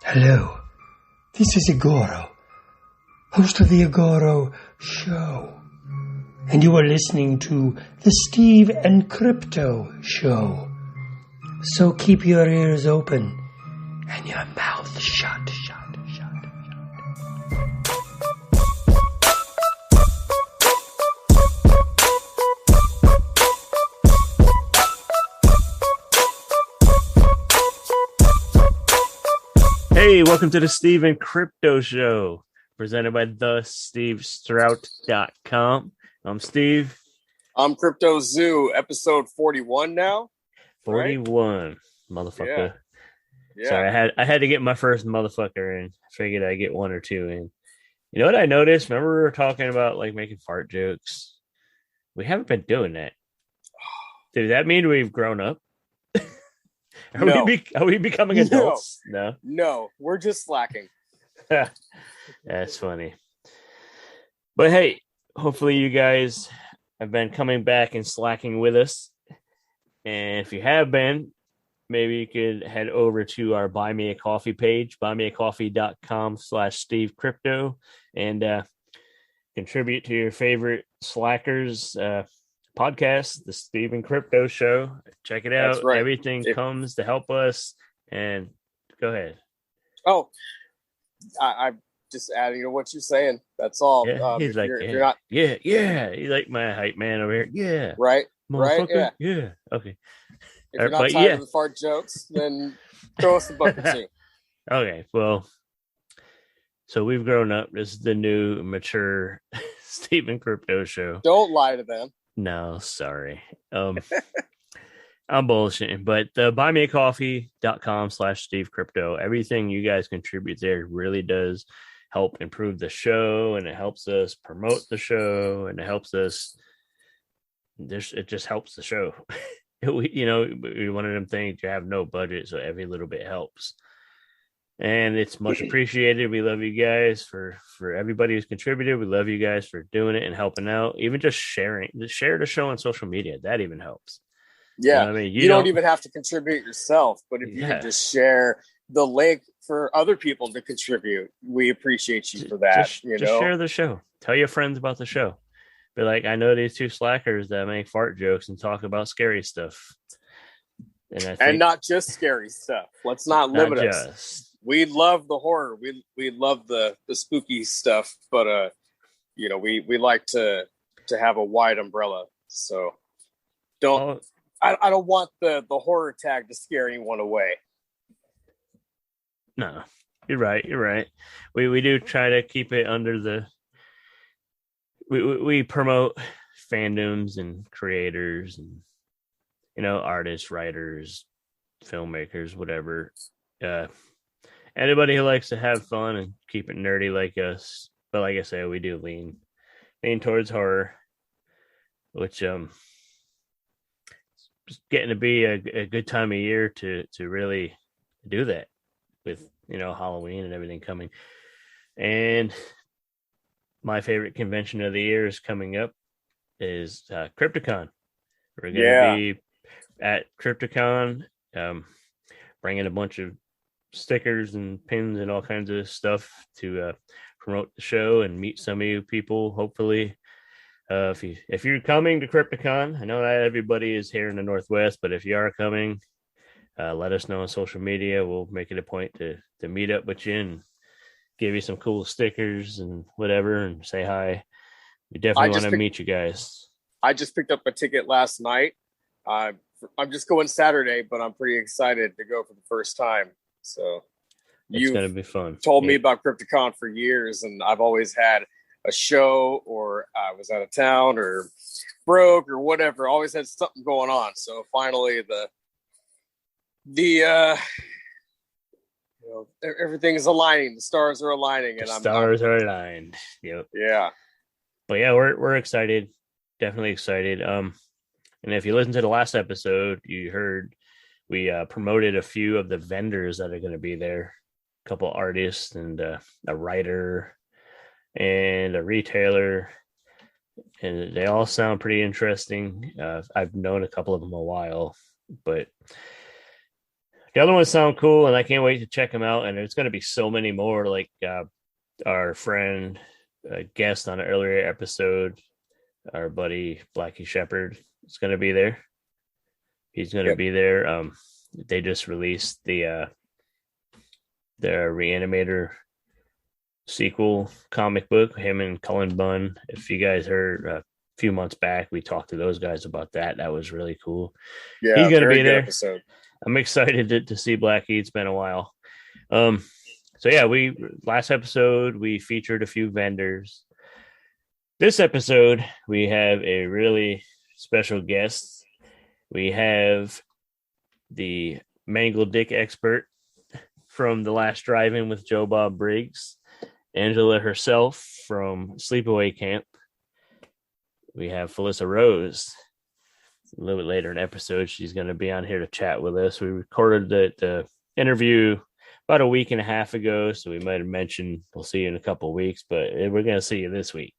Hello, this is Igoro, host of the Igoro Show, and you are listening to the Steve and Crypto Show. So keep your ears open and your mouth shut. Hey, welcome to the Steve and Crypto Show, presented by thestevestrout.com. I'm Steve. I'm Crypto Zoo, episode 41 now. 41, right? Motherfucker. Yeah. Sorry, I had to get my first motherfucker in. I figured I'd get one or two in. You know what I noticed? Remember we were talking about like making fart jokes? We haven't been doing that. Does that mean we've grown up? Are we becoming adults? No, we're just slacking. That's funny. But hey, hopefully you guys have been coming back and slacking with us. And if you have been, maybe you could head over to our Buy Me a Coffee page, buymeacoffee.com/SteveCrypto, and contribute to your favorite slackers podcast, the Steve and Crypto Show. Check it out. Right. Everything comes to help us. And go ahead. Oh, I'm just adding to what you're saying. That's all. Yeah, he's like, yeah. He's like my hype man over here. Yeah. Right. Yeah. Okay. If you're not tired of the fart jokes, then throw us a buck or two. Okay. Well, so we've grown up. This is the new mature Steve and Crypto Show. Don't lie to them. No, sorry. I'm bullshitting, but the buymeacoffee.com/SteveCrypto, everything you guys contribute there really does help improve the show, and it helps us promote the show, and it helps us. It just helps the show. We one of them things you have no budget, so every little bit helps. And it's much appreciated. We love you guys for everybody who's contributed. We love you guys for doing it and helping out. Even just sharing, share the show on social media. That even helps. Yeah. I mean, you don't even have to contribute yourself, but if you can just share the link for other people to contribute, we appreciate you for that. Just share the show. Tell your friends about the show. Be like, I know these two slackers that make fart jokes and talk about scary stuff. And not just scary stuff. Let's not limit us. We love the horror. We love the spooky stuff, but we like to have a wide umbrella. So I don't want the horror tag to scare anyone away. No, you're right. We do try to keep it under the. We promote fandoms and creators and artists, writers, filmmakers, whatever. Anybody who likes to have fun and keep it nerdy like us. But like I said, we do lean towards horror, which just getting to be a good time of year to really do that with Halloween and everything coming. And my favorite convention of the year is coming up is Crypticon. We're going to be at Crypticon, bringing a bunch of stickers and pins and all kinds of stuff to promote the show and meet some of you people. Hopefully, if you're coming to Crypticon, I know not everybody is here in the Northwest, but if you are coming, let us know on social media. We'll make it a point to meet up with you and give you some cool stickers and whatever, and say hi. We definitely want to meet you guys. I just picked up a ticket last night. I'm just going Saturday, but I'm pretty excited to go for the first time. So it's going to be fun. Told me about Crypticon for years, and I've always had a show, or I was out of town or broke or whatever. Always had something going on. So finally, everything is aligning. The stars are aligning, and stars are aligned. Yep. Yeah. But yeah, we're excited. Definitely excited. And if you listen to the last episode, you heard we promoted a few of the vendors that are going to be there. A couple artists and a writer and a retailer, and they all sound pretty interesting. I've known a couple of them a while, but the other ones sound cool, and I can't wait to check them out. And there's going to be so many more. Like our friend guest on an earlier episode, our buddy Blackie Shepherd is going to be there. He's going to be there. They just released their Reanimator sequel comic book, him and Cullen Bunn. If you guys heard a few months back, we talked to those guys about that. That was really cool. Yeah, he's going to be there. Episode. I'm excited to see Blackie. It's been a while. So yeah, last episode we featured a few vendors. This episode we have a really special guest. We have the Mangled Dick expert from the last drive-in with Joe Bob Briggs, Angela herself from Sleepaway Camp. We have Felissa Rose. A little bit later in the episode, she's going to be on here to chat with us. We recorded the interview about a week and a half ago, so we might have mentioned we'll see you in a couple of weeks, but we're going to see you this week.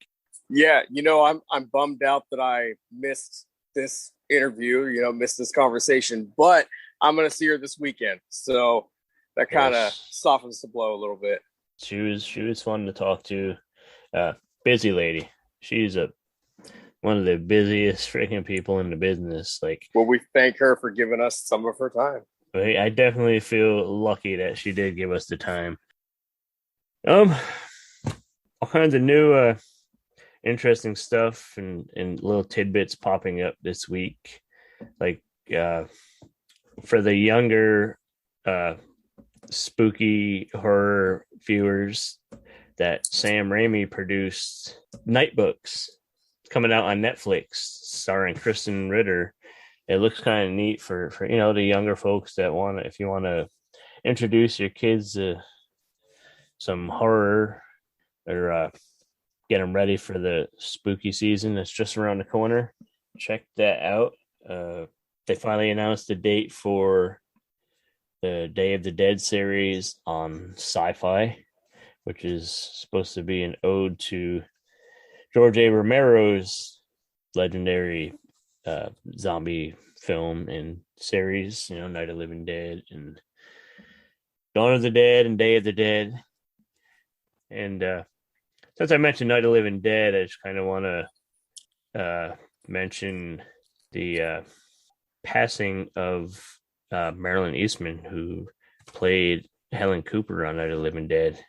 Yeah, I'm bummed out that I missed this interview, missed this conversation, but I'm going to see her this weekend, so that kind of softens the blow a little bit. She was fun to talk to. Busy lady. She's one of the busiest freaking people in the business. Well, we thank her for giving us some of her time. I definitely feel lucky that she did give us the time. All kinds of new interesting stuff and little tidbits popping up this week. For the younger spooky horror viewers, that Sam Raimi produced Night Books coming out on Netflix, starring Kristen Ritter. It looks kind of neat for the younger folks that if you want to introduce your kids to some horror or get them ready for the spooky season that's just around the corner. Check that out. They finally announced the date for the Day of the Dead series on Sci-Fi, which is supposed to be an ode to George A. Romero's legendary zombie film and series, Night of the Living Dead and Dawn of the Dead and Day of the Dead. And since I mentioned Night of the Living Dead, I just kind of want to mention the passing of Marilyn Eastman, who played Helen Cooper on Night of the Living Dead.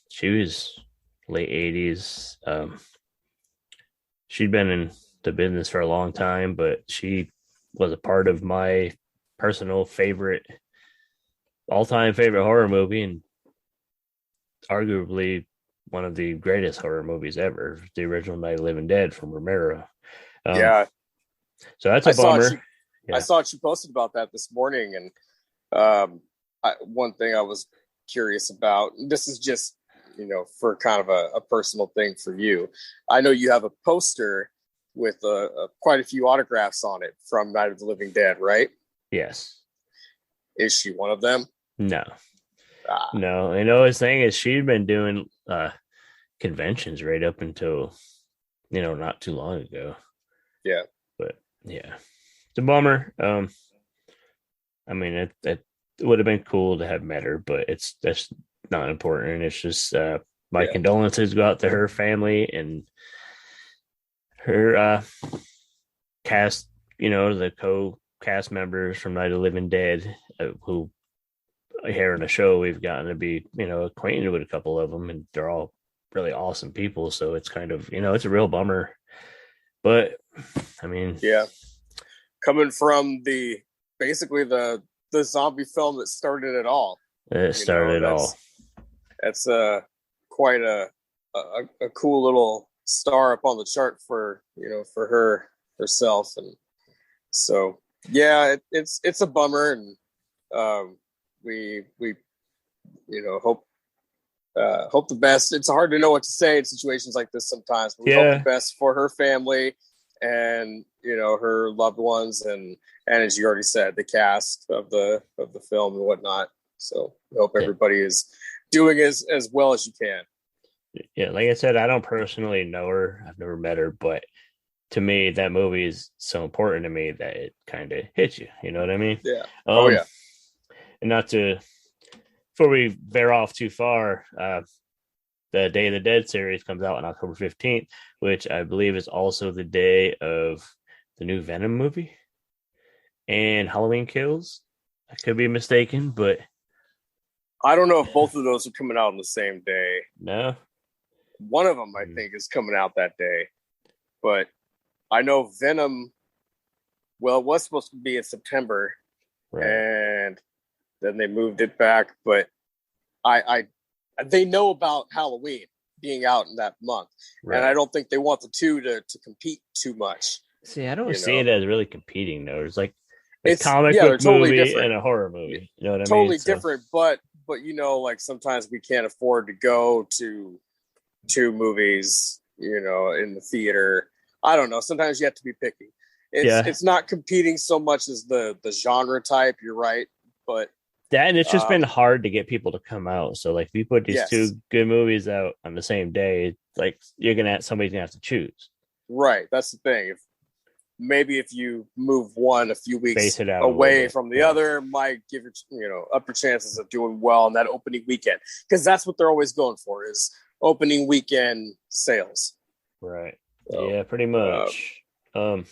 She was late 80s. She'd been in the business for a long time, but she was a part of my personal all-time favorite horror movie, and arguably one of the greatest horror movies ever, the original Night of the Living Dead from Romero. So that's a bummer. I saw she posted about that this morning, and one thing I was curious about, this is just, for kind of a personal thing for you. I know you have a poster with quite a few autographs on it from Night of the Living Dead, right? Yes. Is she one of them? No. No. His thing is she'd been doing conventions right up until, not too long ago. Yeah. But yeah, it's a bummer. It would have been cool to have met her, but that's not important. It's just my condolences go out to her family and her cast, the co-cast members from Night of the Living Dead, who here in the show we've gotten to be, acquainted with a couple of them, and they're all really awesome people. So it's kind of, it's a real bummer. But coming from basically the zombie film that started it all. It started it all. That's quite a cool little star up on the chart for her herself, and so it's a bummer, and we hope the best. It's hard to know what to say in situations like this sometimes, but we hope the best for her family and her loved ones, and as you already said, the cast of the film and whatnot. So we hope everybody is doing as well as you can. Yeah, like I said, I don't personally know her. I've never met her, but to me, that movie is so important to me that it kind of hits you. You know what I mean? Yeah. And not to, before we veer off too far, the Day of the Dead series comes out on October 15th, which I believe is also the day of the new Venom movie and Halloween Kills. I could be mistaken, but I don't know if both of those are coming out on the same day. No. One of them, I think, is coming out that day. But I know Venom, well, it was supposed to be in September, right, and then they moved it back. But they know about Halloween being out in that month, right, and I don't think they want the two to compete too much. See, I don't see it as really competing though. It's like a comic book movie and a horror movie. You know what I mean? Totally different, but like sometimes we can't afford to go to two movies, in the theater. I don't know. Sometimes you have to be picky. It's not competing so much as the genre type. You're right, but that, and it's just been hard to get people to come out. So like, if you put these two good movies out on the same day, like somebody's gonna have to choose. Right. That's the thing. If you move one a few weeks away from the other, might give up your chances of doing well in that opening weekend, because that's what they're always going for, is opening weekend sales. Right. So, yeah, pretty much. So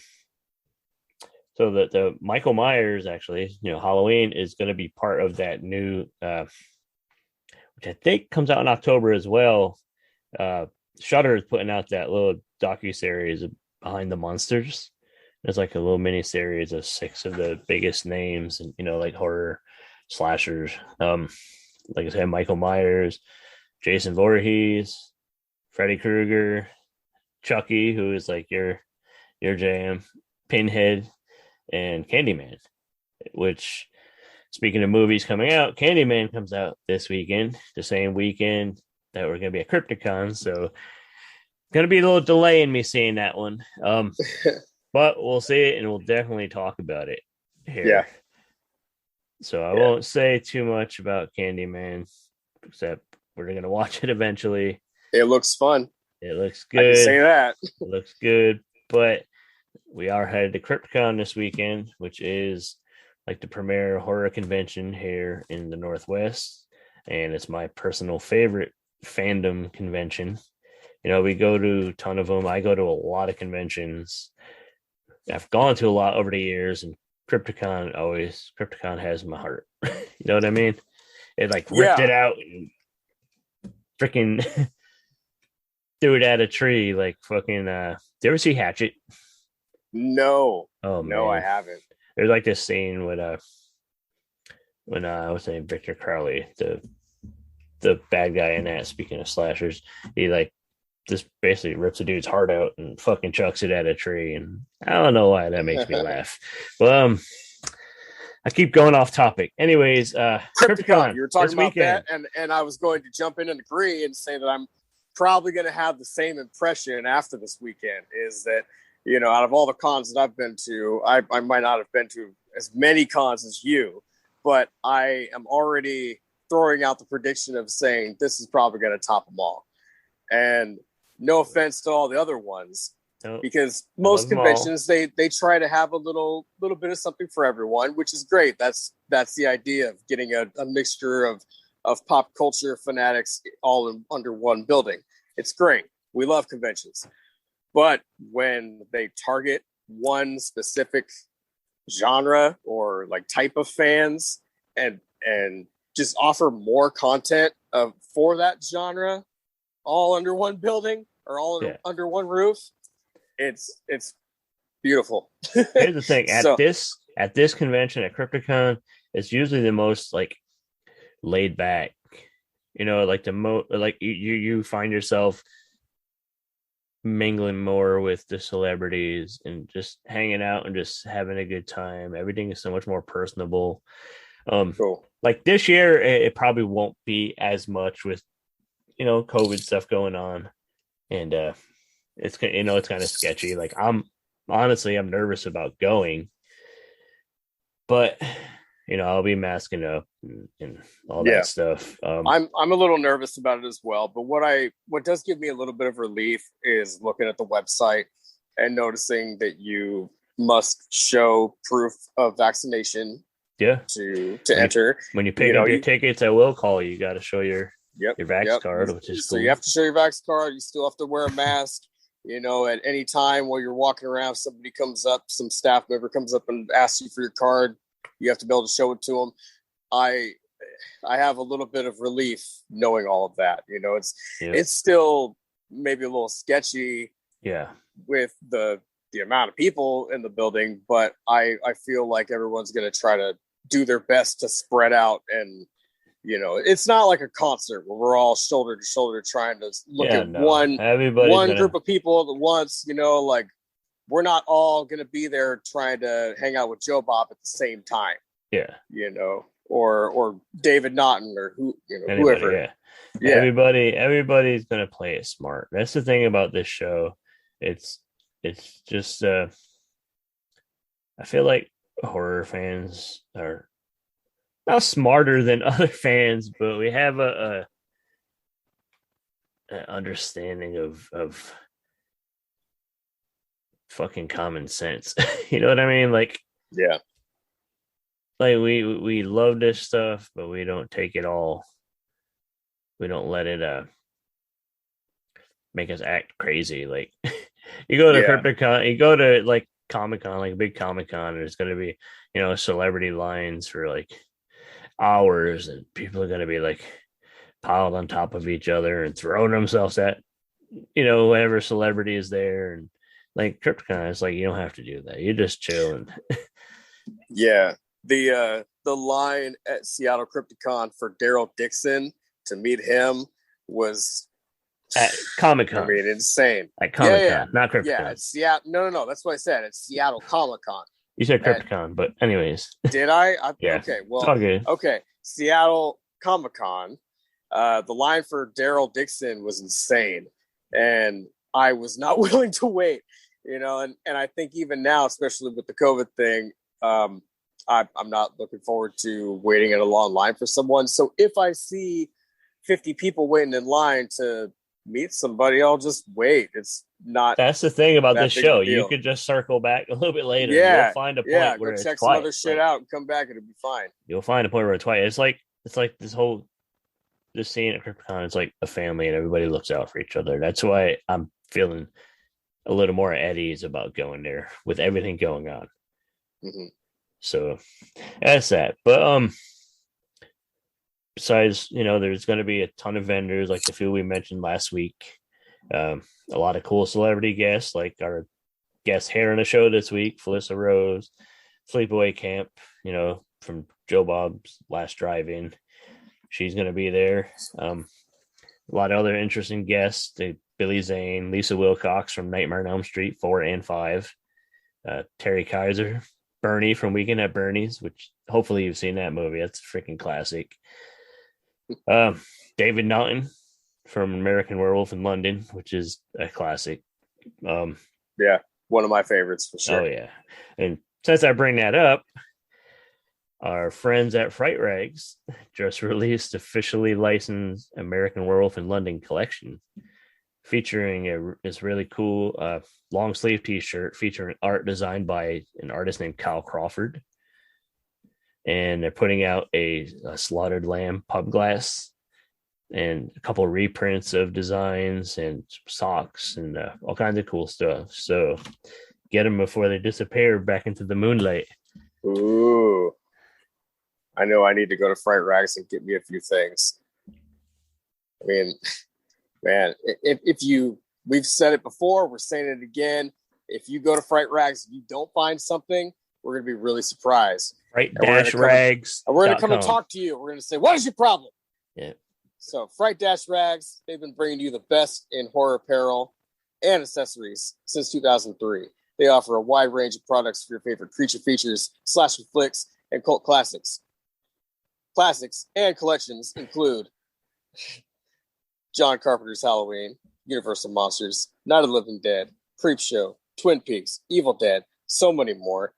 the Michael Myers, actually, Halloween is going to be part of that new, which I think comes out in October as well. Shudder is putting out that little docuseries Behind the Monsters. It's like a little mini series of 6 of the biggest names, and like horror slashers. Like I said, Michael Myers, Jason Voorhees, Freddy Krueger, Chucky, who is like your jam, Pinhead, and Candyman. Which, speaking of movies coming out, Candyman comes out this weekend, the same weekend that we're going to be at Crypticon. So, going to be a little delay in me seeing that one. But we'll see it, and we'll definitely talk about it here. Yeah. So I won't say too much about Candyman, except we're going to watch it eventually. It looks fun. It looks good. I can say that. It looks good. But we are headed to Crypticon this weekend, which is like the premier horror convention here in the Northwest. And it's my personal favorite fandom convention. We go to a ton of them. I go to a lot of conventions. I've gone to a lot over the years, and Crypticon has my heart. You know what I mean? It like ripped it out and freaking threw it at a tree like fucking. Do you ever see Hatchet? No. Oh man. No, I haven't. There's like this scene when what's his name, Victor Crowley, the bad guy in that. Speaking of slashers, he like just basically rips a dude's heart out and fucking chucks it at a tree, and I don't know why that makes me laugh. But I keep going off topic. Anyways, Crypticon. You were talking about that, and I was going to jump in and agree and say that I'm probably going to have the same impression after this weekend. Is that out of all the cons that I've been to, I might not have been to as many cons as you, but I am already throwing out the prediction of saying this is probably going to top them all. And no offense to all the other ones, because most conventions they try to have a little bit of something for everyone, which is great. That's the idea of getting a mixture of pop culture fanatics all under one building. It's great. We love conventions, but when they target one specific genre or like type of fans and just offer more content for that genre, all under one building or all under one roof, it's beautiful. Here's the thing: at this convention at Crypticon, it's usually the most like laid back. Like like you find yourself mingling more with the celebrities and just hanging out and just having a good time. Everything is so much more personable. Cool. Like this year, it probably won't be as much with COVID stuff going on, and it's kind of sketchy. Like I'm nervous about going, but I'll be masking up and all that stuff. I'm a little nervous about it as well, but what does give me a little bit of relief is looking at the website and noticing that you must show proof of vaccination to enter. When you pick up your tickets, I will call you. You got to show your Vax card, which is cool. So you have to show your Vax card. You still have to wear a mask. At any time while you're walking around, somebody comes up, some staff member comes up and asks you for your card. You have to be able to show it to them. I have a little bit of relief knowing all of that. It's still maybe a little sketchy. Yeah. With the amount of people in the building, but I feel like everyone's going to try to do their best to spread out, and it's not like a concert where we're all shoulder to shoulder trying to look at one group of people at once. Like we're not all going to be there trying to hang out with Joe Bob at the same time. Yeah. Or David Naughton or whoever. Yeah. Everybody's going to play it smart. That's the thing about this show. It's just I feel like horror fans are not smarter than other fans, but we have an understanding of fucking common sense. You know what I mean? Like, yeah, like we love this stuff, but we don't take it all. We don't let it make us act crazy. Like you go to Crypticon, you go to like Comic-Con, like a big Comic-Con, there's going to be, celebrity lines for like hours, and people are going to be like piled on top of each other and throwing themselves at, whatever celebrity is there. And like Crypticon, it's like, you don't have to do that. You just chill. And yeah. The line at Seattle Crypticon for Daryl Dixon to meet him was at Comic-Con. I mean, insane. At Comic-Con, not Crypticon. Yeah, it's Seattle. No. That's what I said. It's Seattle Comic-Con. You said Crypticon, but anyways. Did I? Yeah. Okay. Well. It's all good. Okay. Seattle Comic-Con. The line for Daryl Dixon was insane, and I was not willing to wait. And I think even now, especially with the COVID thing, I'm not looking forward to waiting in a long line for someone. So if I see 50 people waiting in line to meet somebody, I'll just wait. It's not. That's the thing about this show. You could just circle back a little bit later. Yeah, you'll find a point where go check it's some quiet. other shit out and come back, and it'll be fine. You'll find a point where it's quiet. It's like this scene at Crypticon. It's like a family, and everybody looks out for each other. That's why I'm feeling a little more at ease about going there with everything going on. Mm-hmm. So that's that. But besides, there's going to be a ton of vendors like the few we mentioned last week. A lot of cool celebrity guests, like our guest here on the show this week, Felissa Rose, Sleepaway Camp, from Joe Bob's Last Drive-In. She's going to be there. A lot of other interesting guests, Billy Zane, Lisa Wilcox from Nightmare on Elm Street 4 and 5, Terry Kaiser, Bernie from Weekend at Bernie's, which hopefully you've seen that movie. That's a freaking classic. David Naughton from American Werewolf in London, which is a classic. Yeah, one of my favorites for sure. Oh yeah. And since I bring that up, our friends at Fright Rags just released officially licensed American Werewolf in London collection, featuring this really cool long sleeve t-shirt featuring art designed by an artist named Kyle Crawford. And they're putting out a Slaughtered Lamb pub glass and a couple of reprints of designs and socks and all kinds of cool stuff. So get them before they disappear back into the moonlight. Ooh. I know I need to go to Fright Rags and get me a few things. I mean, man, we've said it before, we're saying it again. If you go to Fright Rags, if you don't find something, we're going to be really surprised. Fright-Rags. We're going to come and talk to you. We're going to say, what is your problem? Yeah. So Fright-Rags, they've been bringing you the best in horror apparel and accessories since 2003. They offer a wide range of products for your favorite creature features, slasher flicks, and cult classics. Classics and collections include John Carpenter's Halloween, Universal Monsters, Night of the Living Dead, Creepshow, Twin Peaks, Evil Dead, so many more.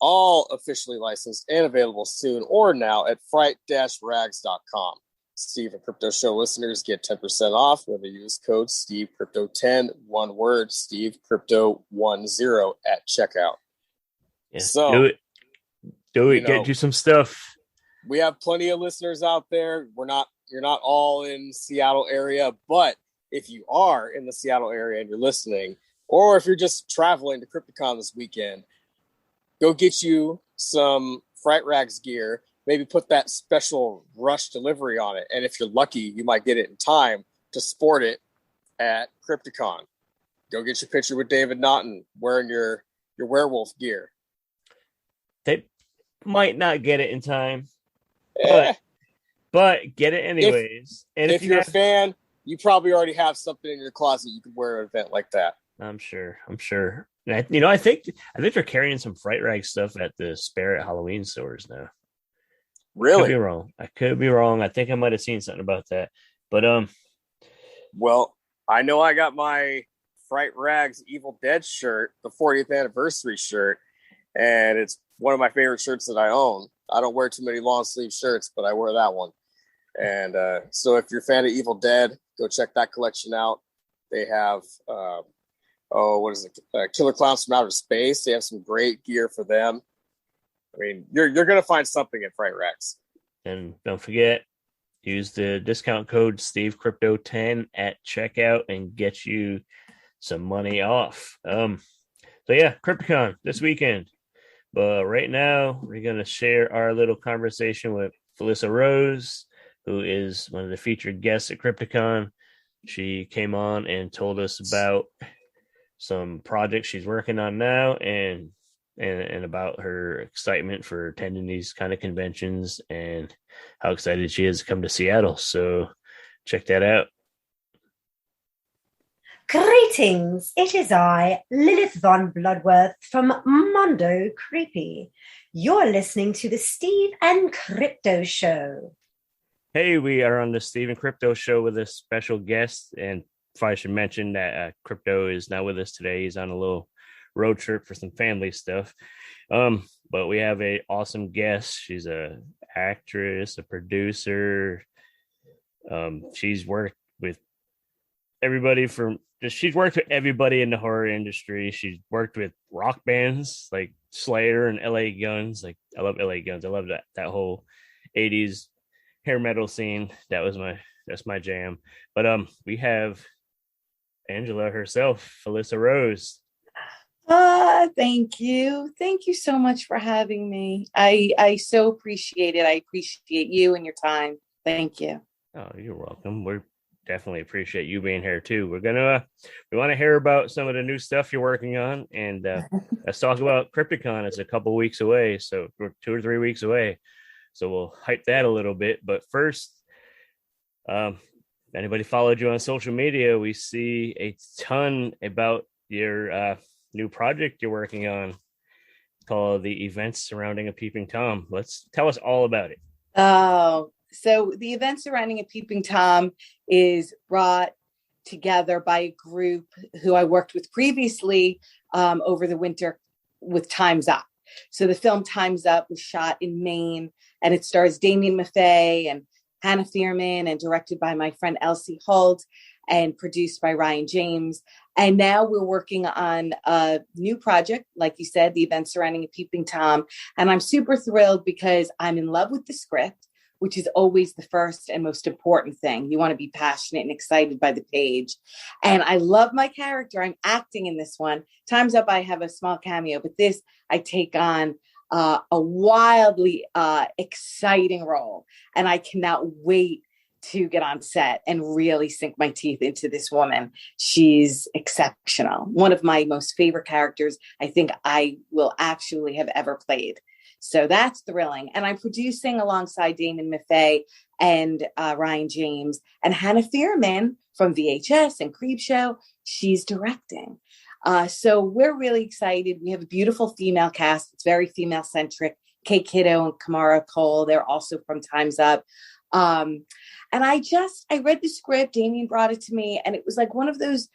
All officially licensed and available soon or now at fright-rags.com. Steve and Crypto Show listeners get 10% off when they use code SteveCrypto10, one word, SteveCrypto10 at checkout. Yeah, so do it. Do it. Get you some stuff. We have plenty of listeners out there. You're not all in Seattle area, but if you are in the Seattle area and you're listening, or if you're just traveling to Crypticon this weekend, go get you some Fright Rags gear. Maybe put that special rush delivery on it. And if you're lucky, you might get it in time to sport it at Crypticon. Go get your picture with David Naughton wearing your werewolf gear. Might not get it in time, but get it anyways. If you're a fan, you probably already have something in your closet you could wear at an event like that. I'm sure. And I think they're carrying some Fright Rag stuff at the Spirit Halloween stores now. Really? I could be wrong. I think I might have seen something about that. But well, I know I got my Fright Rags Evil Dead shirt, the 40th anniversary shirt, and it's one of my favorite shirts that I own. I don't wear too many long sleeve shirts, but I wear that one. And so if you're a fan of Evil Dead, go check that collection out. They have, Killer Clowns from Outer Space. They have some great gear for them. I mean, you're going to find something at Fright Rags. And don't forget, use the discount code SteveCrypto10 at checkout and get you some money off. So yeah, Crypticon this weekend. But right now, we're going to share our little conversation with Felissa Rose, who is one of the featured guests at Crypticon. She came on and told us about some projects she's working on now and about her excitement for attending these kind of conventions and how excited she is to come to Seattle. So check that out. Greetings, it is I, Lilith Von Bloodworth from Mondo Creepy. You're listening to the Steve and Crypto Show. Hey, we are on the Steve and Crypto Show with a special guest, and if I should mention that Crypto is not with us today. He's on a little road trip for some family stuff. But we have an awesome guest. She's an actress, a producer. She's worked with everybody she's worked with everybody in the horror industry. She's worked with rock bands like Slayer and LA Guns. Like, I love LA Guns. I love that whole 80s hair metal scene. That's my jam. But we have Angela herself, Felissa Rose. Thank you. Thank you so much for having me. I so appreciate it. I appreciate you and your time. Thank you. Oh, you're welcome. We definitely appreciate you being here too. We want to hear about some of the new stuff you're working on, and let's talk about Crypticon. It's a couple weeks away, so we're 2 or 3 weeks away. So we'll hype that a little bit. But first, anybody followed you on social media, we see a ton about your new project you're working on called The Events Surrounding a Peeping Tom. Let's tell us all about it. Oh, so The Events Surrounding a Peeping Tom is brought together by a group who I worked with previously over the winter with Time's Up. So the film Time's Up was shot in Maine, and it stars Damien Maffei and Hannah Fearman and directed by my friend Elsie Holt and produced by Ryan James. And now we're working on a new project, like you said, The Events Surrounding a Peeping Tom. And I'm super thrilled because I'm in love with the script, which is always the first and most important thing. You want to be passionate and excited by the page. And I love my character. I'm acting in this one. Time's Up, I have a small cameo, but this, I take on a wildly exciting role. And I cannot wait to get on set and really sink my teeth into this woman. She's exceptional. One of my most favorite characters I think I will actually have ever played. So that's thrilling. And I'm producing alongside Damon Maffei and Ryan James and Hannah Fearman from VHS and Creepshow. She's directing. So we're really excited. We have a beautiful female cast. It's very female centric. Kate Kiddo and Kamara Cole. They're also from Time's Up. And I read the script, Damien brought it to me, and it was like one of those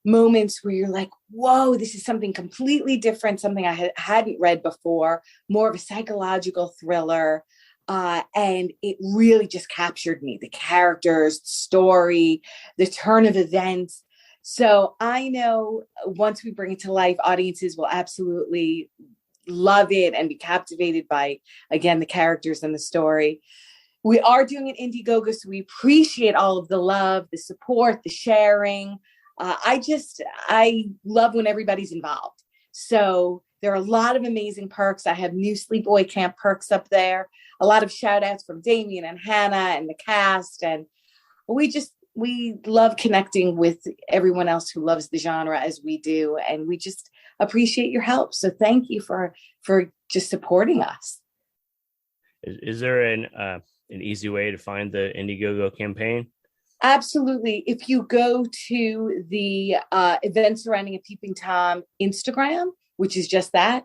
moments where you're like, whoa, this is something completely different, something I hadn't read before, more of a psychological thriller. And it really just captured me, the characters, the story, the turn of events. So I know once we bring it to life, audiences will absolutely love it and be captivated by, again, the characters and the story. We are doing an Indiegogo, so we appreciate all of the love, the support, the sharing. I love when everybody's involved. So there are a lot of amazing perks. I have new Sleepaway Camp perks up there. A lot of shout outs from Damien and Hannah and the cast. And we love connecting with everyone else who loves the genre as we do. And we just appreciate your help. So thank you for just supporting us. Is there an easy way to find the Indiegogo campaign? Absolutely. If you go to the Events Surrounding a Peeping Tom Instagram, which is just that,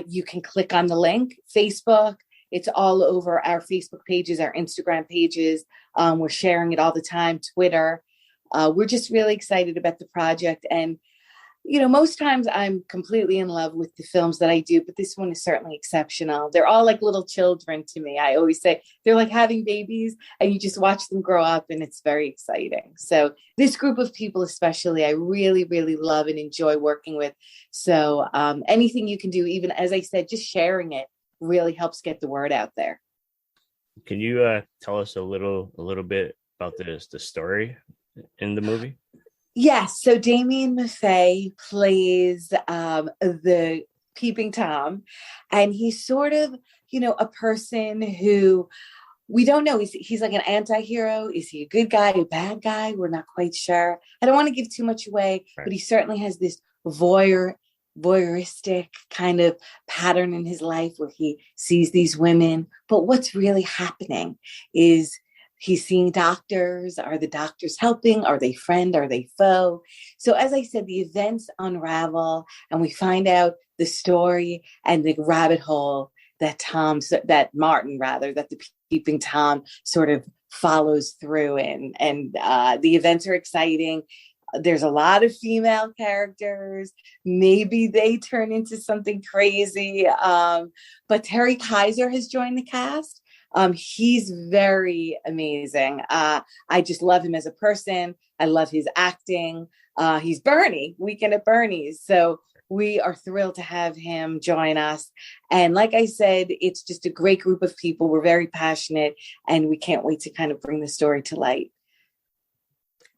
you can click on the link. Facebook, it's all over our Facebook pages, our Instagram pages. We're sharing it all the time. Twitter. We're just really excited about the project. And, you know, most times I'm completely in love with the films that I do, but this one is certainly exceptional. They're all like little children to me. I always say they're like having babies and you just watch them grow up, and it's very exciting. So this group of people, especially, I really, really love and enjoy working with. So anything you can do, even as I said, just sharing it really helps get the word out there. Can you tell us a little bit about the story in the movie? Yes. So Damien Maffei plays the Peeping Tom, and he's sort of, you know, a person who we don't know. He's like an anti-hero. Is he a good guy, a bad guy? We're not quite sure. I don't want to give too much away, right. But he certainly has this voyeuristic kind of pattern in his life where he sees these women. But what's really happening is he's seeing doctors. Are the doctors helping? Are they friend? Are they foe? So as I said, the events unravel and we find out the story and the rabbit hole that the Peeping Tom sort of follows through in. And the events are exciting. There's a lot of female characters. Maybe they turn into something crazy. But Terry Kaiser has joined the cast. He's very amazing. I just love him as a person. I love his acting. He's Bernie, Weekend at Bernie's. So we are thrilled to have him join us. And like I said, it's just a great group of people. We're very passionate and we can't wait to kind of bring the story to light.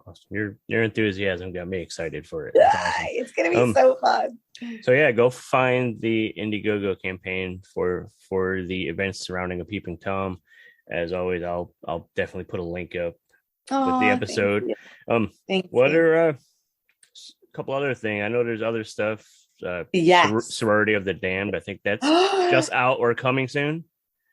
Awesome. Your enthusiasm got me excited for it. Awesome. It's going to be so fun. So yeah, go find the Indiegogo campaign for the events surrounding a Peeping Tom. As always, I'll definitely put a link up with the episode. Thank what you. Are a couple other things? I know there's other stuff. Yes. Sorority of the Damned. I think that's just out or coming soon.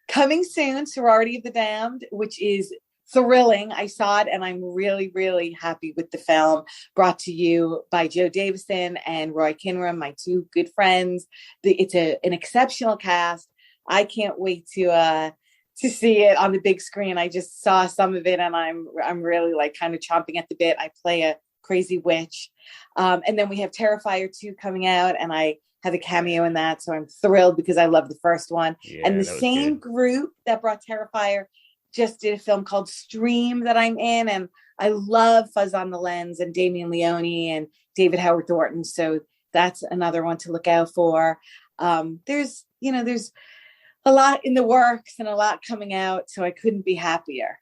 Coming soon, Sorority of the Damned, which is thrilling. I saw it and I'm really, really happy with the film, brought to you by Joe Davison and Roy Kinram, my two good friends. It's an exceptional cast. I can't wait to see it on the big screen. I just saw some of it and I'm really like kind of chomping at the bit. I play a crazy witch. And then we have Terrifier 2 coming out and I have a cameo in that. So I'm thrilled because I love the first one. Yeah, and the same group that brought Terrifier just did a film called Stream that I'm in, and I love Fuzz on the Lens and Damien Leone and David Howard Thornton. So that's another one to look out for. There's a lot in the works and a lot coming out, so I couldn't be happier.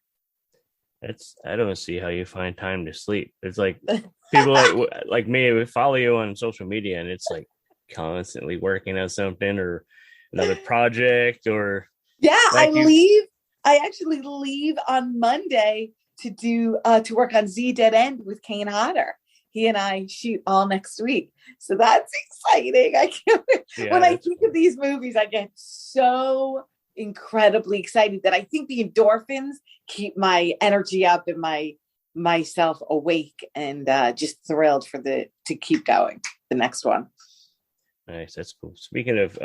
I don't see how you find time to sleep. It's like people like me would follow you on social media, and it's like constantly working on something or another project or I actually leave on Monday to work on Z Dead End with Kane Hodder. He and I shoot all next week. So that's exciting. I can't when I think of these movies, I get so incredibly excited that I think the endorphins keep my energy up and myself awake and just thrilled to keep going. The next one. Nice. That's cool. Speaking of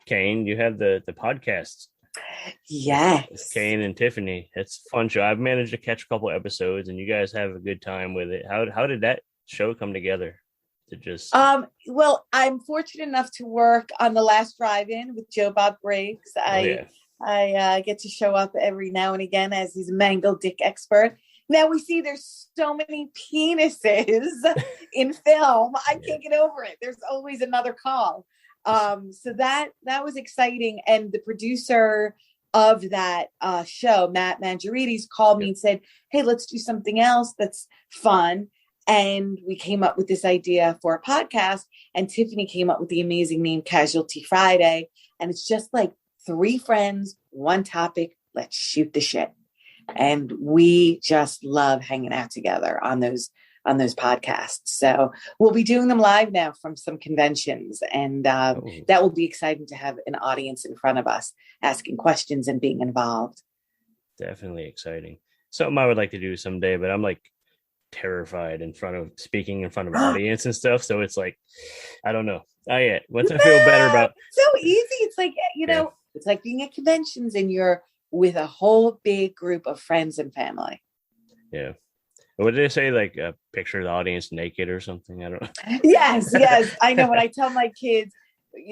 Kane, you have the podcast. Yes, Kane and Tiffany. It's a fun show. I've managed to catch a couple episodes and you guys have a good time with it. How did that show come together? Well, I'm fortunate enough to work on The Last Drive-In with Joe Bob Briggs. I get to show up every now and again as he's a mangled dick expert. Now we see there's so many penises in film. I can't get over it. There's always another call. So that was exciting. And the producer of that show, Matt Mangiarides, called me and said, hey, let's do something else that's fun. And we came up with this idea for a podcast. And Tiffany came up with the amazing name Casualty Friday. And it's just like 3 friends, 1 topic, let's shoot the shit. And we just love hanging out together on those podcasts. So we'll be doing them live now from some conventions, and that will be exciting to have an audience in front of us asking questions and being involved. Definitely exciting. Something I would like to do someday, but I'm like terrified speaking in front of audience and stuff. So it's like, I don't know. Once I feel better about so easy. It's like, it's like being at conventions and you're with a whole big group of friends and family. Yeah. What did they say? Like picture the audience naked or something? I don't know. Yes. I know. When I tell my kids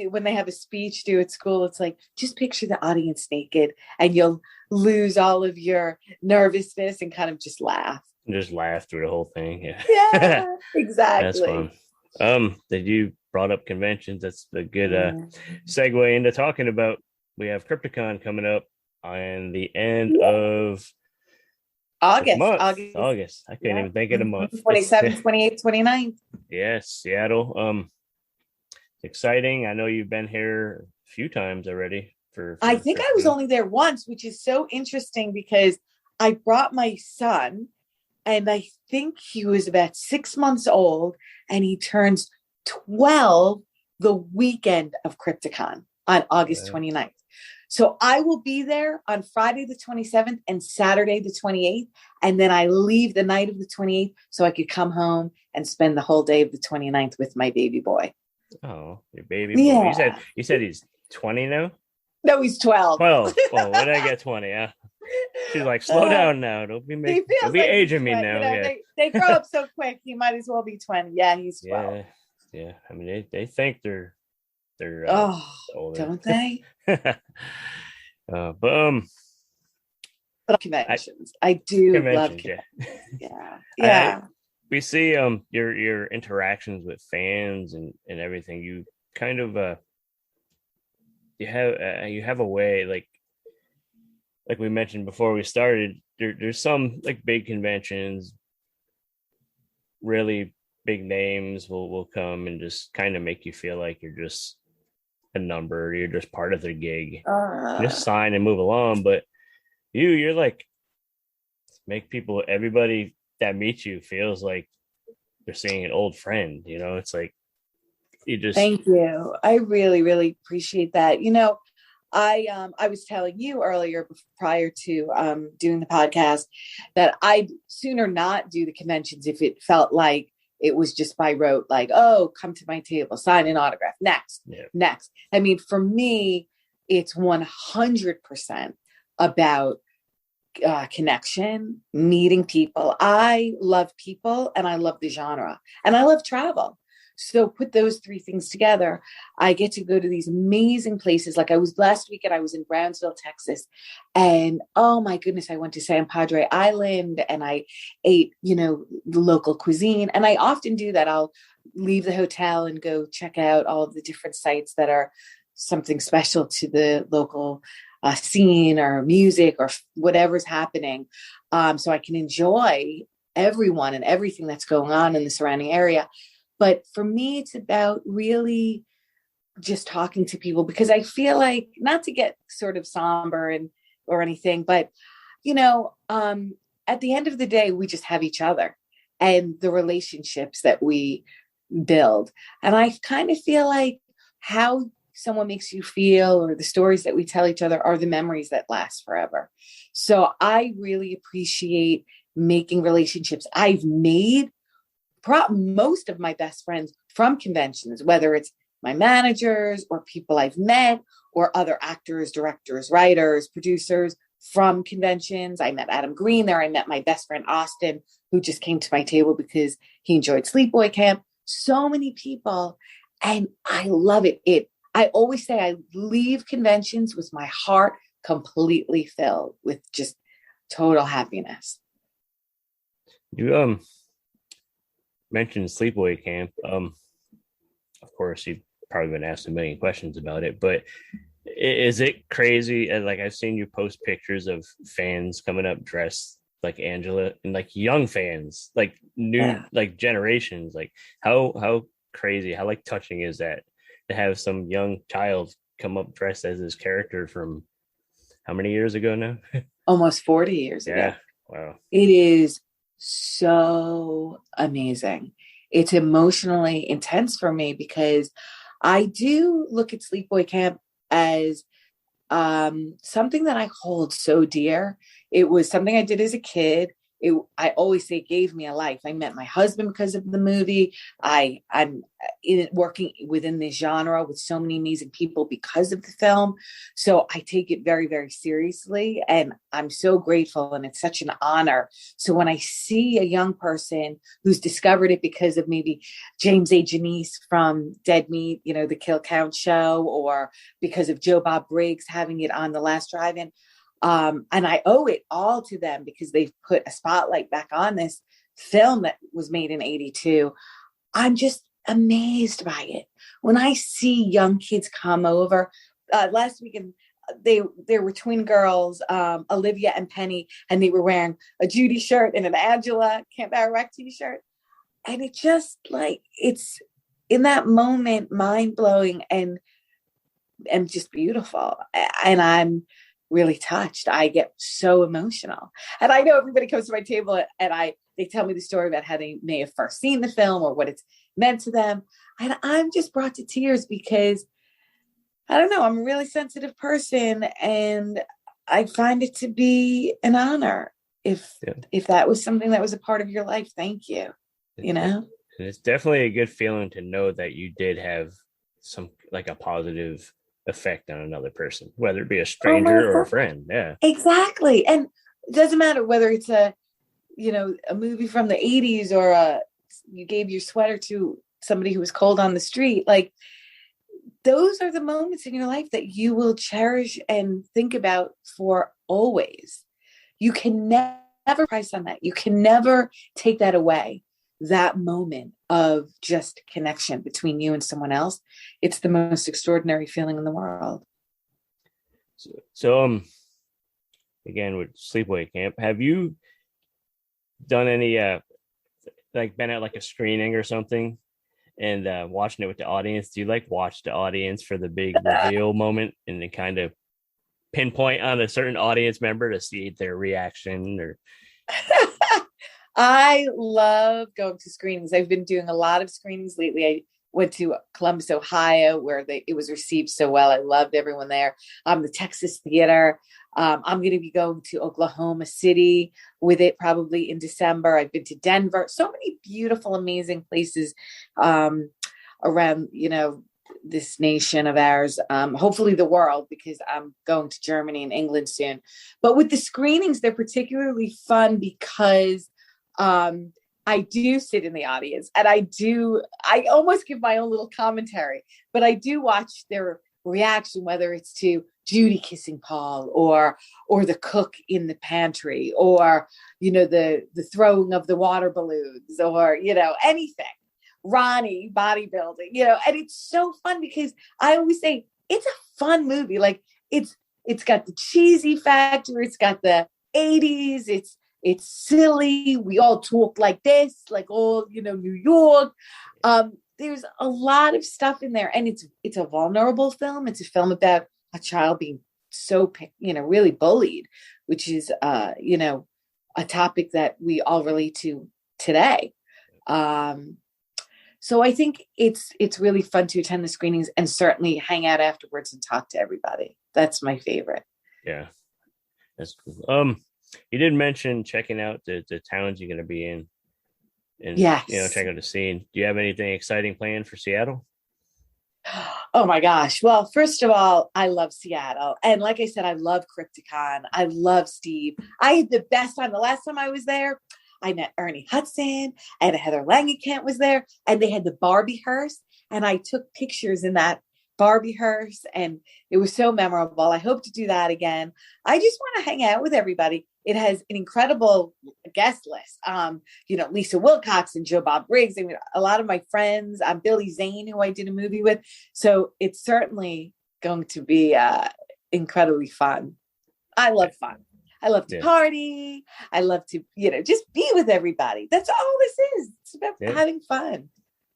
when they have a speech due at school, it's like, just picture the audience naked and you'll lose all of your nervousness and kind of just laugh. Just laugh through the whole thing. Yeah, exactly. That's fun. That you brought up conventions. That's a good segue into talking about. We have Crypticon coming up on the end of August. I can't even think of the month. 27th, 28th, 29th. Yes, Seattle. It's exciting. I know you've been here a few times already. I think I was only there once, which is so interesting because I brought my son. And I think he was about 6 months old, and he turns 12 the weekend of Crypticon on August 29th. So I will be there on Friday the 27th and Saturday the 28th. And then I leave the night of the 28th so I could come home and spend the whole day of the 29th with my baby boy. Oh, your baby boy. Yeah. You said he's 20 now? No, he's 12. 12. Well, when did I get 20? Yeah. She's like, slow down now. Don't be aging me now. They grow up so quick. He might as well be 20. Yeah, he's 12. Yeah. I mean, they think they're older, don't they? But conventions. I do love conventions. Yeah. We see your interactions with fans and everything. You kind of you have a way like we mentioned before we started, there's some like big conventions, really big names will come and just kind of make you feel like you're just a number, you're just part of their gig. Just sign and move along. But you're like, make everybody that meets you feels like they're seeing an old friend, it's like you just. Thank you. I really, really appreciate that. I was telling you earlier prior to doing the podcast that I'd sooner not do the conventions if it felt like it was just by rote, like, oh, come to my table, sign an autograph. Next. I mean, for me, it's 100% about connection, meeting people. I love people and I love the genre and I love travel. So put those 3 things together, I get to go to these amazing places. Like last weekend, I was in Brownsville, Texas. And oh my goodness, I went to San Padre Island and I ate, the local cuisine. And I often do that. I'll leave the hotel and go check out all of the different sites that are something special to the local scene or music or whatever's happening. So I can enjoy everyone and everything that's going on in the surrounding area. But for me, it's about really just talking to people because I feel like, not to get sort of somber or anything, but, at the end of the day, we just have each other and the relationships that we build. And I kind of feel like how someone makes you feel or the stories that we tell each other are the memories that last forever. So I really appreciate making relationships. I've made most of my best friends from conventions, whether it's my managers or people I've met or other actors, directors, writers, producers from conventions. I met Adam Green there. I met my best friend, Austin, who just came to my table because he enjoyed Sleepaway Camp. So many people. And I love it. I always say I leave conventions with my heart completely filled with just total happiness. You mentioned Sleepaway Camp. Of course, you probably been asked a million questions about it, but is it crazy? And like, I've seen you post pictures of fans coming up dressed like Angela, and like young fans, like new, like generations. Like how crazy, how like touching is that to have some young child come up dressed as this character from how many years ago now? Almost 40 years ago. Wow. It is so amazing. It's emotionally intense for me because I do look at Sleepaway Camp as something that I hold so dear. It was something I did as a kid. I always say it gave me a life. I met my husband because of the movie. I'm working within this genre with so many amazing people because of the film. So I take it very, very seriously, and I'm so grateful, and it's such an honor. So when I see a young person who's discovered it because of maybe James A. Janice from Dead Meat, the Kill Count show, or because of Joe Bob Briggs having it on The Last Drive-In, and I owe it all to them because they've put a spotlight back on this film that was made in 1982. I'm just amazed by it. When I see young kids come over, last weekend, there were twin girls, Olivia and Penny, and they were wearing a Judy shirt and an Angela Camp Arawak t-shirt. And it just it's in that moment, mind-blowing and just beautiful. And I'm really touched. I get so emotional. And I know everybody comes to my table and they tell me the story about how they may have first seen the film or what it's meant to them. And I'm just brought to tears because I don't know, I'm a really sensitive person, and I find it to be an honor. If that was something that was a part of your life, thank you. It's definitely a good feeling to know that you did have some like a positive effect on another person, whether it be a stranger or a friend. Yeah, exactly. And it doesn't matter whether it's a movie from the 80s or you gave your sweater to somebody who was cold on the street. Like, those are the moments in your life that you will cherish and think about for always. You can never price on that. You can never take that away. That moment of just connection between you and someone else, it's the most extraordinary feeling in the world. So again, with Sleepaway Camp, have you done any been at like a screening or something and watching it with the audience? Do you watch the audience for the big reveal moment and then kind of pinpoint on a certain audience member to see their reaction? Or I love going to screenings. I've been doing a lot of screenings lately. I went to Columbus, Ohio, where it was received so well. I loved everyone there. The Texas Theater. I'm going to be going to Oklahoma City with it probably in December. I've been to Denver. So many beautiful, amazing places around, this nation of ours. Hopefully the world, because I'm going to Germany and England soon. But with the screenings, they're particularly fun because I do sit in the audience, and I almost give my own little commentary, but I do watch their reaction, whether it's to Judy kissing Paul or the cook in the pantry, or, the throwing of the water balloons, or, anything, Ronnie bodybuilding, and it's so fun because I always say it's a fun movie. Like, it's got the cheesy factor. It's got the 80s. It's silly. We all talk like this, like all, New York. There's a lot of stuff in there, and it's a vulnerable film. It's a film about a child being so, really bullied, which is, a topic that we all relate to today. So I think it's really fun to attend the screenings and certainly hang out afterwards and talk to everybody. That's my favorite. Yeah, that's cool. You did mention checking out the towns you're going to be in, and yes, check out the scene. Do you have anything exciting planned for Seattle? Oh my gosh! Well, first of all, I love Seattle, and like I said, I love Crypticon. I love Steve. I had the best time. The last time I was there, I met Ernie Hudson, and Heather Langenkamp was there, and they had the Barbie hearse, and I took pictures in that Barbie hearse, and it was so memorable. I hope to do that again. I just want to hang out with everybody. It has an incredible guest list. Lisa Wilcox and Joe Bob Briggs. I mean, a lot of my friends. Billy Zane, who I did a movie with. So it's certainly going to be incredibly fun. I love fun. I love to party. I love to, just be with everybody. That's all this is. It's about having fun.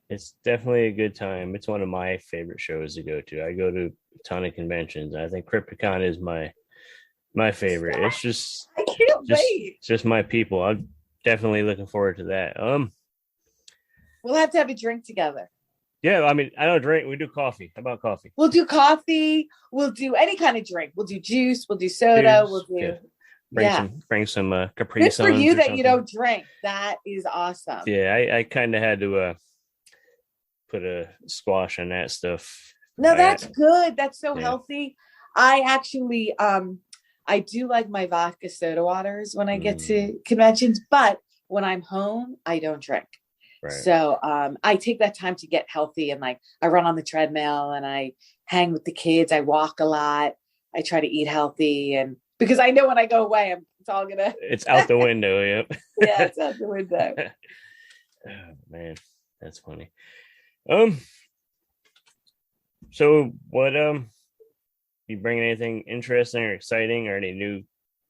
It's definitely a good time. It's one of my favorite shows to go to. I go to a ton of conventions. I think Crypticon is my favorite. It's just I can't wait. It's just my people. I'm definitely looking forward to that. We'll have to have a drink together. Yeah, I mean, I don't drink. We do coffee. How about coffee? We'll do coffee. We'll do any kind of drink. We'll do juice. We'll do soda. We'll do. Bring some Capri Suns. Good for you that you don't drink. That is awesome. Yeah, I kind of had to put a squash on that stuff. No, that's good. That's so healthy. I actually I do like my vodka soda waters when I get to conventions, but when I'm home, I don't drink. Right. So I take that time to get healthy, and I run on the treadmill and I hang with the kids. I walk a lot. I try to eat healthy, and because I know when I go away, it's out the window. Yep. Yeah, it's out the window. Oh, man, that's funny. So what, you bring anything interesting or exciting, or any new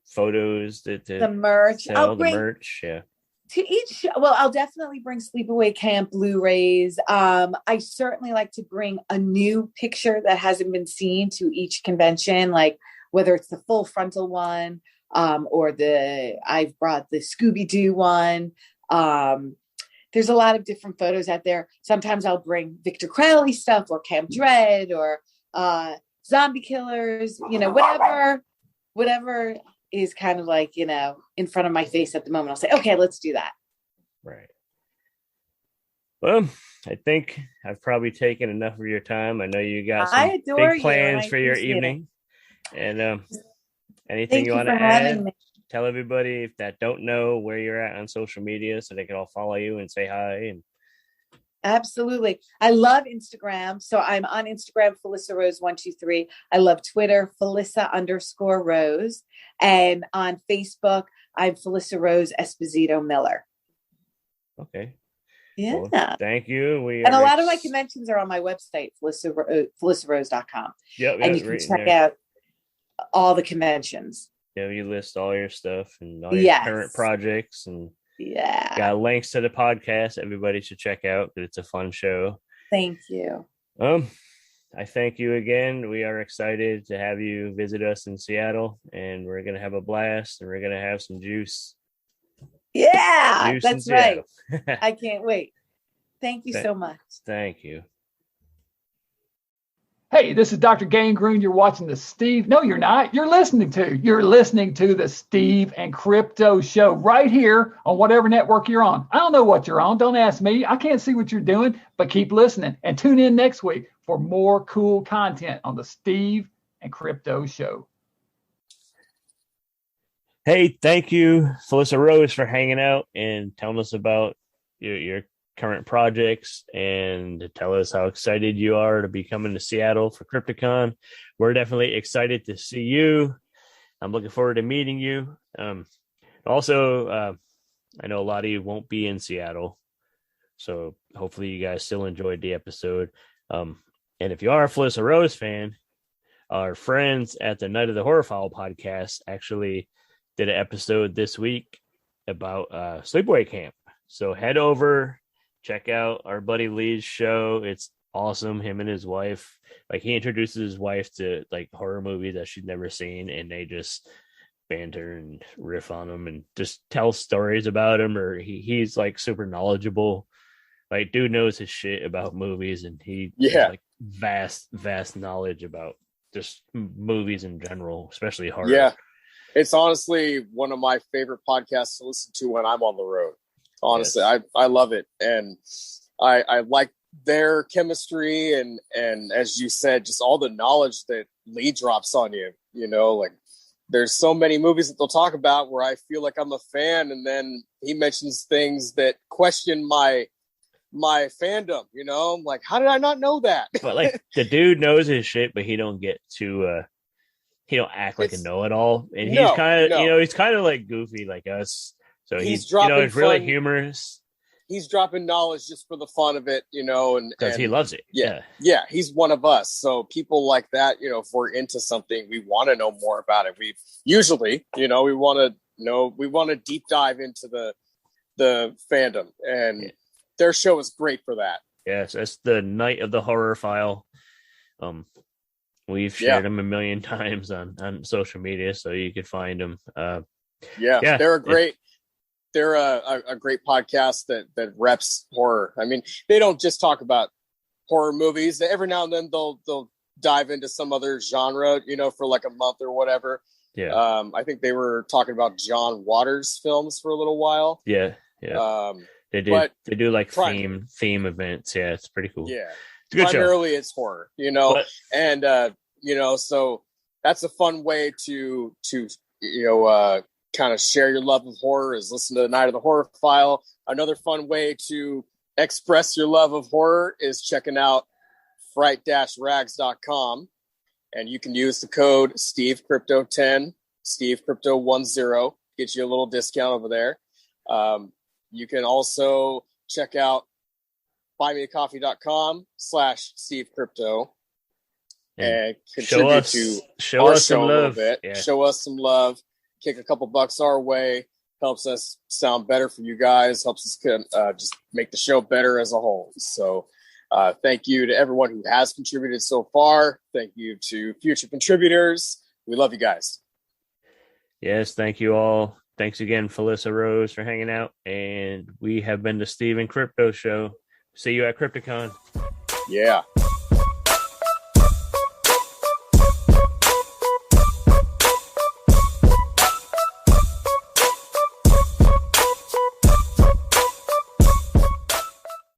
photos to the merch? I'll bring the merch. Yeah. To each, I'll definitely bring Sleepaway Camp Blu-rays. I certainly like to bring a new picture that hasn't been seen to each convention, like whether it's the full frontal one, or I've brought the Scooby-Doo one. There's a lot of different photos out there. Sometimes I'll bring Victor Crowley stuff, or Camp Dread, or zombie killers, whatever is kind of like, in front of my face at the moment. I'll say, okay, let's do that. Right. Well, I think I've probably taken enough of your time. I know you got some big plans for your evening. And anything you want to add? Tell everybody that don't know where you're at on social media so they can all follow you and say hi. Absolutely. I love Instagram. So I'm on Instagram, Felissa Rose 123. I love Twitter, Felissa_Rose. And on Facebook, I'm Felissa Rose Esposito Miller. Okay. Yeah. Well, thank you. And a lot of my conventions are on my website, FelissaRose.com. Yep. And you can check out all the conventions. Yeah, you list all your stuff and all your current projects, and got links to the podcast everybody should check out, because it's a fun show. Thank you. I thank you again. We are excited to have you visit us in Seattle, and we're gonna have a blast, and we're gonna have some juice. Yeah, that's right. I can't wait. Thank you so much. Thank you. Hey, this is Dr. Gangrene. You're watching the Steve. No, you're not. You're listening to the Steve and Crypto Show right here on whatever network you're on. I don't know what you're on. Don't ask me. I can't see what you're doing, but keep listening and tune in next week for more cool content on the Steve and Crypto Show. Hey, thank you, Felissa Rose, for hanging out and telling us about your current projects, and to tell us how excited you are to be coming to Seattle for Crypticon. We're definitely excited to see you. I'm looking forward to meeting you. Also, I know a lot of you won't be in Seattle, so hopefully you guys still enjoyed the episode. And if you are a Felissa Rose fan, our friends at the Night of the Horror File podcast actually did an episode this week about Sleepaway Camp. So head over, check out our buddy Lee's show. It's awesome. Him and his wife, he introduces his wife to horror movies that she'd never seen, and they just banter and riff on them and just tell stories about him. Or he's super knowledgeable. Dude knows his shit about movies, and he has vast knowledge about just movies in general, especially horror. Yeah, it's honestly one of my favorite podcasts to listen to when I'm on the road. Honestly, yes. I love it, and I like their chemistry, and as you said, just all the knowledge that Lee drops on you. There's so many movies that they'll talk about where I feel like I'm a fan, and then he mentions things that question my my fandom, you know. I'm like, how did I not know that? But like the dude knows his shit, but he don't get to he don't act like a know-it-all. And he's kind of he's kind of like goofy like us. So he's dropping it's really humorous. He's dropping knowledge just for the fun of it, you know, and because he loves it. Yeah, he's one of us. So people like that, you know, if we're into something, we want to know more about it. We usually, you know, we want to deep dive into the fandom, and their show is great for that. Yes, that's the Night of the Horror File. We've shared them a million times on social media, so you could find them. They're a great. They're a great podcast that reps horror. I mean, they don't just talk about horror movies. Every now and then they'll dive into some other genre, you know, for like a month or whatever. Yeah. I think they were talking about John Waters films for a little while. Yeah. Yeah. They do like theme events. Yeah, it's pretty cool. Yeah. It's a good primarily show. It's horror, you know, and you know, so that's a fun way to you know kind of share your love of horror is listen to the Night of the Horror File. Another fun way to express your love of horror is checking out fright-rags.com, and you can use the code SteveCrypto10, SteveCrypto10, get you a little discount over there. You can also check out buymeacoffee.com/SteveCrypto and contribute to our show a little bit. Yeah. Show us some love. Kick a couple bucks our way, helps us sound better for you guys, helps us just make the show better as a whole. So thank you to everyone who has contributed so far. Thank you to future contributors. We love you guys. Yes, thank you all. Thanks again, Felissa Rose, for hanging out. And we have been the Steve and Crypto Show. See you at Crypticon. Yeah.